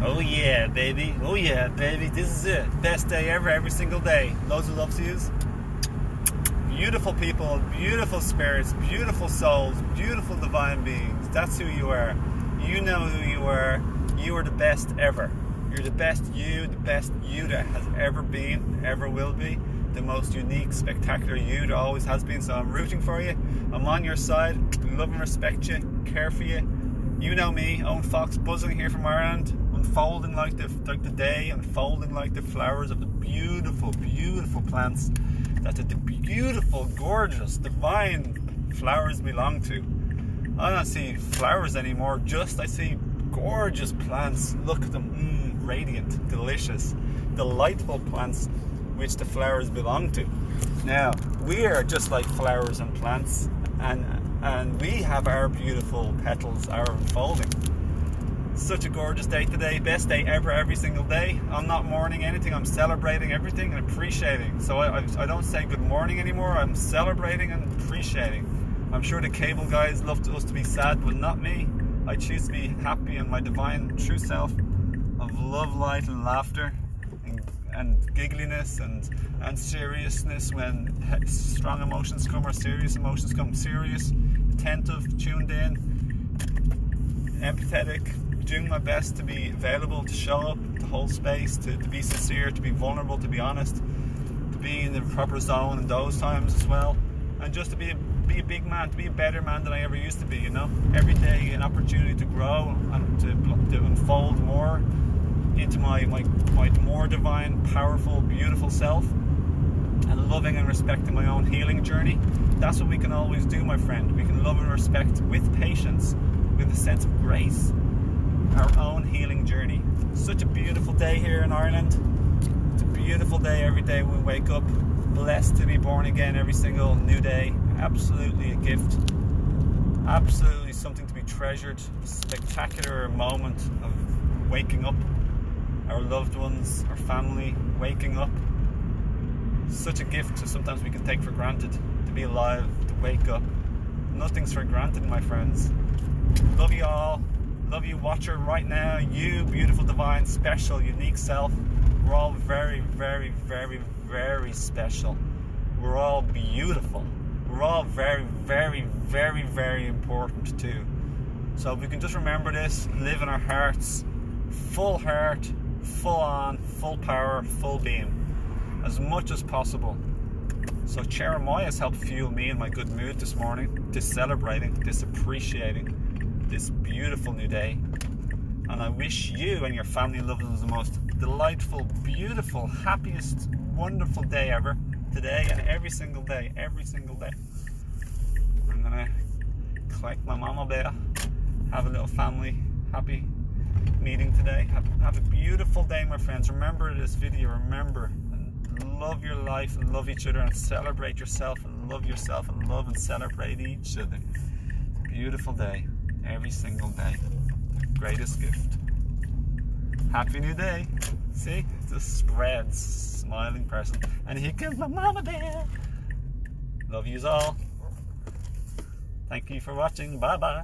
Oh yeah, baby. Oh yeah, baby. This is it. Best day ever, every single day. Loads of love to yous. Beautiful people, beautiful spirits, beautiful souls, beautiful divine beings. That's who you are. You know who you are. You are the best ever. You're the best you that has ever been, ever will be. The most unique, spectacular you that always has been. So I'm rooting for you. I'm on your side. Love and respect you. Care for you. You know me, Owen Fox, buzzing here from Ireland, unfolding like the day, unfolding like the flowers of the beautiful, beautiful plants that the beautiful, gorgeous, divine flowers belong to. I don't see flowers anymore, I see gorgeous plants. Look at them, radiant, delicious, delightful plants which the flowers belong to. Now, we are just like flowers and plants, and we have our beautiful petals, our unfolding. Such a gorgeous day today, best day ever, every single day. I'm not mourning anything, I'm celebrating everything and appreciating. So I don't say good morning anymore, I'm celebrating and appreciating. I'm sure the cable guys love us to be sad, but not me. I choose to be happy in my divine true self of love, light and laughter and giggliness and seriousness when strong emotions come or serious emotions come. Serious, attentive, tuned in, empathetic, doing my best to be available, to show up, to hold space, to be sincere, to be vulnerable, to be honest, to be in the proper zone in those times as well, and just to be a big man, to be a better man than I ever used to be, you know. Every day an opportunity to grow and to unfold more into my more divine, powerful, beautiful self, and loving and respecting my own healing journey. That's what we can always do, my friend. We can love and respect with patience, with a sense of grace, our own healing journey. Such a beautiful day here in Ireland. It's a beautiful day every day we wake up. Blessed to be born again every single new day. Absolutely a gift. Absolutely something to be treasured. Spectacular moment of waking up. Our loved ones, our family, waking up. Such a gift that sometimes we can take for granted. To be alive, to wake up. Nothing's for granted, my friends. Love you all. Love you, watcher, right now. You, beautiful, divine, special, unique self. We're all very, very, very, very special. We're all beautiful. We're all very, very, very, very important too. So if we can just remember this, live in our hearts, full heart, full on, full power, full beam, as much as possible. So Cherish has helped fuel me in my good mood this morning, this celebrating, this appreciating this beautiful new day. And I wish you and your family and loved ones the most delightful, beautiful, happiest, wonderful day ever, today and every single day, every single day. I'm gonna collect my mama bear, have a little family happy meeting today. Have a beautiful day, my friends. Remember this video, remember, and love your life and love each other and celebrate yourself and love yourself and love and celebrate each other. Beautiful day, every single day. Greatest gift. Happy new day. See, it just spreads, smiling person. And here comes my mama bear. Love yous all. Thank you for watching. Bye bye.